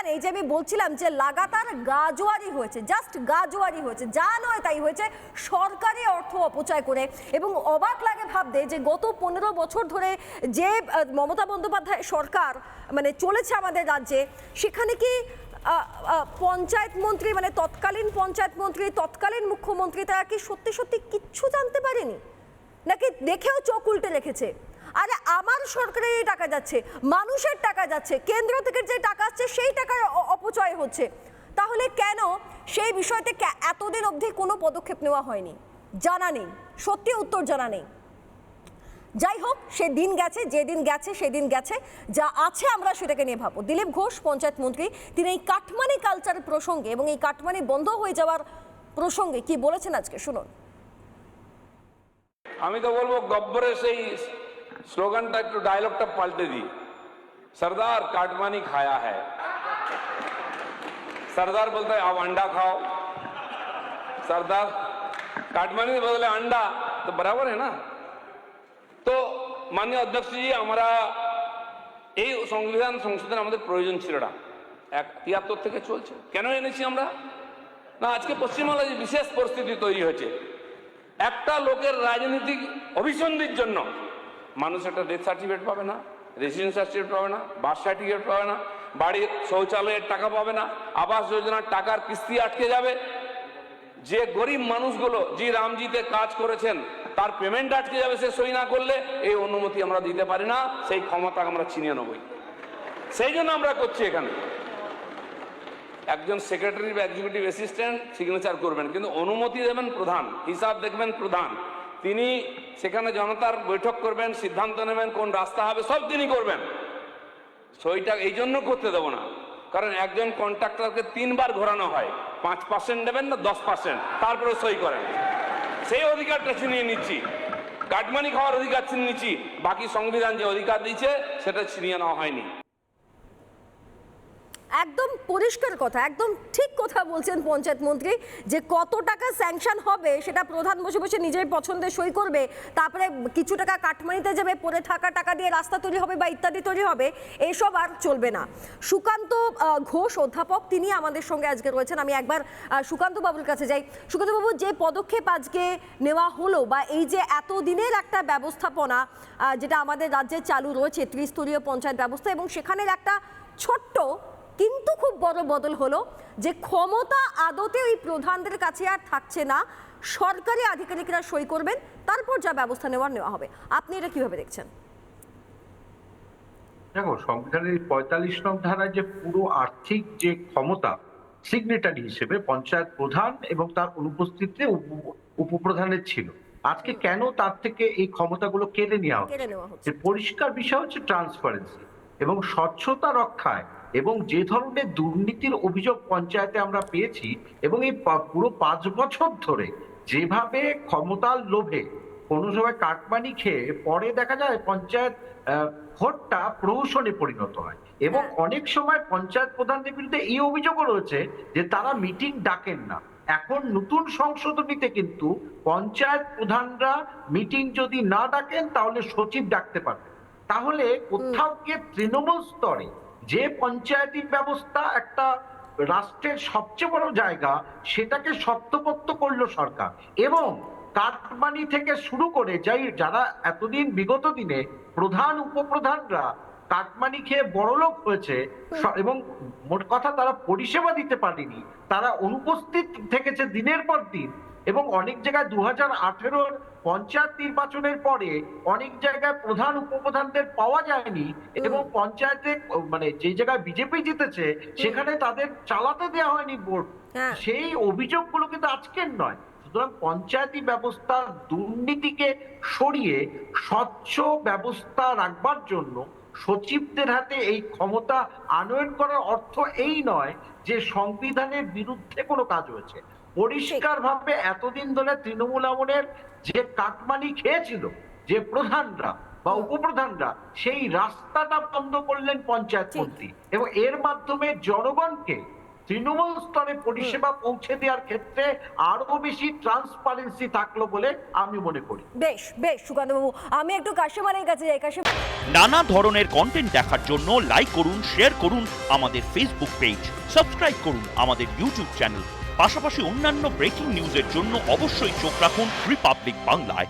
সেখানে যে আমি বলছিলাম যে লাগাতার গাজোয়ারি হয়েছে, জাস্ট গাজোয়ারি হয়েছে, যা নয় তাই হয়েছে সরকারি অর্থ অপচয় করে। এবং অবাক লাগে ভাবতে যে গত 15 বছর ধরে যে মমতা বন্দ্যোপাধ্যায় সরকার মানে চলেছে আমাদের রাজ্যে, সেখানে কি পঞ্চায়েত মন্ত্রী মানে তৎকালীন পঞ্চায়েত মন্ত্রী, তৎকালীন মুখ্যমন্ত্রী তারা কি সত্যি সত্যি কিচ্ছু জানতে পারেনি, নাকি দেখেও চোখ উল্টে রেখেছে? আরে আমার সরকারের এই টাকা যাচ্ছে, মানুষের টাকা যাচ্ছে, কেন্দ্র থেকে যে টাকা আসছে সেই টাকার অপচয় হচ্ছে, তাহলে কেন সেই বিষয়তে এতদিন অবধি কোনো পদক্ষেপ নেওয়া হয়নি? জানা নেই, সত্যি উত্তর জানা নেই। যাই হোক, সেদিন গেছে, যেদিন গেছে সেদিন গেছে, যা আছে আমরা সেটাকে নিয়ে ভাবো। দিলীপ ঘোষ পঞ্চায়েত মন্ত্রী, তিনি এই কাটমানি কালচার প্রসঙ্গে এবং এই কাটমানি বন্ধ হয়ে যাওয়ার প্রসঙ্গে কি বলেছেন আজকে শুনুন। আমি তো বলবো গব্বরের সেই স্লোগানটা একটু ডায়লগটা পাল্টে দিই, सरदार काटमानी खाया है। सरदार बोलता है अब अंडा खाओ, सरदार काटमानी के बदले अंडा, तो बराबर है ना। तो माननीय अध्यक्ष जी, हमारा এই সংবিধান সংশোধন আমাদের প্রয়োজন ছিল না, 73 থেকে চলছে। কেন এনেছি আমরা? না, আজকে পশ্চিমবাংলায় যে বিশেষ পরিস্থিতি তৈরি হয়েছে, একটা লোকের রাজনৈতিক অভিসন্ধির জন্য মানুষ একটা ডেথ সার্টিফিকেট পাবে না, রেসিডেন্স সার্টিফিকেট পাবে না, বার্থ সার্টিফিকেট পাবে না, বাড়ির শৌচালয়ের টাকা পাবে না, আবাস যোজনার টাকার কিস্তি আটকে যাবে, যে গরিব মানুষগুলো যে রামজিতে কাজ করেছেন তার পেমেন্ট আটকে যাবে সে সই না করলে। এই অনুমতি আমরা দিতে পারি না, সেই ক্ষমতা আমরা ছিনিয়ে নেবই। সেই জন্য আমরা করছি এখানে একজন সেক্রেটারি বা এক্সিকিউটিভ অ্যাসিস্ট্যান্ট সিগনেচার করবেন, কিন্তু অনুমতি দেবেন প্রধান, হিসাব দেখবেন প্রধান, তিনি সেখানে জনতার বৈঠক করবেন, সিদ্ধান্ত নেবেন কোন রাস্তা হবে, সব তিনি করবেন। সইটা এই জন্য করতে দেবো না, কারণ একজন কন্ট্রাক্টরকে 3 বার ঘোরানো হয়, 5% দেবেন না 10%, তারপরে সই করেন। সেই অধিকারটা ছিনিয়ে নিচ্ছি, কাটমানি খাওয়ার অধিকার ছিনিয়ে নিচ্ছি, বাকি সংবিধান যে অধিকার দিয়েছে সেটা ছিনিয়ে নেওয়া হয়নি। একদম পরিষ্কার কথা, একদম ঠিক কথা বলছেন পঞ্চায়েত মন্ত্রী, যে কত টাকা স্যাংশন হবে সেটা প্রধান বসে বসে নিজের পছন্দে সই করবে, তারপরে কিছু টাকা কাটমানিতে যাবে, পরে থাকা টাকা দিয়ে রাস্তা তৈরি হবে বা ইত্যাদি তৈরি হবে, এসব আর চলবে না। সুকান্ত ঘোষ অধ্যাপক, তিনি আমাদের সঙ্গে আজকে রয়েছেন। আমি একবার সুকান্ত বাবুর কাছে যাই। সুকান্ত বাবু, যে পদক্ষেপ আজকে নেওয়া হলো বা এই যে এতদিনের একটা ব্যবস্থাপনা যেটা আমাদের রাজ্যে চালু রয়েছে, ত্রিস্তরীয় পঞ্চায়েত ব্যবস্থা, এবং সেখানের একটা ছোট্ট কিন্তু খুব বড় বদল হলো যে ক্ষমতা আদতে ওই প্রধানদের কাছে আর থাকছে না, সরকারি আধিকারিকরা সই করবেন, তারপর যা ব্যবস্থা নেওয়া হবে। আপনি এটা কিভাবে দেখছেন? দেখো, সংবিধানের 45 নং ধারায় যে পুরো আর্থিক যে ক্ষমতা সিগনেটারি হিসেবে পঞ্চায়েত প্রধান এবং তার অনুপস্থিতিতে উপপ্রধানের ছিল, আজকে কেন তার থেকে এই ক্ষমতাগুলো কেড়ে নেওয়া হচ্ছে? পরিষ্কার বিষয় হচ্ছে ট্রান্সপারেন্সি এবং স্বচ্ছতা রক্ষায়, এবং যে ধরনের দুর্নীতির অভিযোগ পঞ্চায়েতে আমরা পেয়েছি, এবং এই পুরো 5 বছর ধরে যেভাবে ক্ষমতার লোভে কোনো সময় কাটমানি খেয়ে পরে দেখা যায় পঞ্চায়েত ভোটটা প্রহসনে পরিণত হয়, এবং অনেক সময় পঞ্চায়েত প্রধানদের বিরুদ্ধে এই অভিযোগও রয়েছে যে তারা মিটিং ডাকেন না। এখন নতুন সংশোধনীতে কিন্তু পঞ্চায়েত প্রধানরা মিটিং যদি না ডাকেন তাহলে সচিব ডাকতে পারবেন। তাহলে কোথাও গিয়ে তৃণমূল স্তরে যে পঞ্চায়েতি ব্যবস্থা একটা রাষ্ট্রের সবচেয়ে বড় জায়গা, সেটাকে শক্তপোক্ত করলো সরকার, এবং কাটমানি থেকে শুরু করে যারা এতদিন বিগত দিনে প্রধান উপপ্রধানরা কাটমানি খেয়ে বড়লোক হয়েছে এবং মোট কথা তারা পরিষেবা দিতে পারেনি, তারা অনুপস্থিত থেকেছে দিনের পর দিন, এবং অনেক জায়গায় 2018 পঞ্চায়েত নির্বাচনের পরে অনেক জায়গায় প্রধান উপপ্রধানদের পাওয়া যায়নি, এবং পঞ্চায়েতে মানে যে জায়গায় বিজেপি জিতেছে সেখানে তাদের চালাতে দেওয়া হয়নি ভোট। সেই অভিযোগগুলো কিন্তু আজকের নয়। সুতরাং পঞ্চায়েতি ব্যবস্থার দুর্নীতিকে সরিয়ে স্বচ্ছ ব্যবস্থা রাখবার জন্য সচিবদের হাতে এই ক্ষমতা আনয়ন করার অর্থ এই নয় যে সংবিধানের বিরুদ্ধে কোনো কাজ হয়েছে। পরিষ্কারভাবে এতদিন ধরে তৃণমূল আমলের যে কাটমানি খেয়েছিল যে প্রধানরা বা উপপ্রধানরা, সেই রাস্তাটা বন্ধ করলেন পঞ্চায়েত মন্ত্রী, এবং এর মাধ্যমে জনগণকে তৃণমূল স্তরে পরিষেবা পৌঁছে দেওয়ার ক্ষেত্রে আরো বেশি ট্রান্সপারেন্সি থাকলো বলে আমি মনে করি। বেশ বেশ সুকান্ত বাবু, আমি একটু কাশিমারের কাছে যাই। কাশিম, নানা ধরনের কন্টেন্ট দেখার জন্য লাইক করুন, শেয়ার করুন আমাদের ফেসবুক পেজ, সাবস্ক্রাইব করুন আমাদের ইউটিউব চ্যানেল। পাশাপাশি অন্যান্য ব্রেকিং নিউজের জন্য অবশ্যই চোখ রাখুন রিপাবলিক বাংলায়।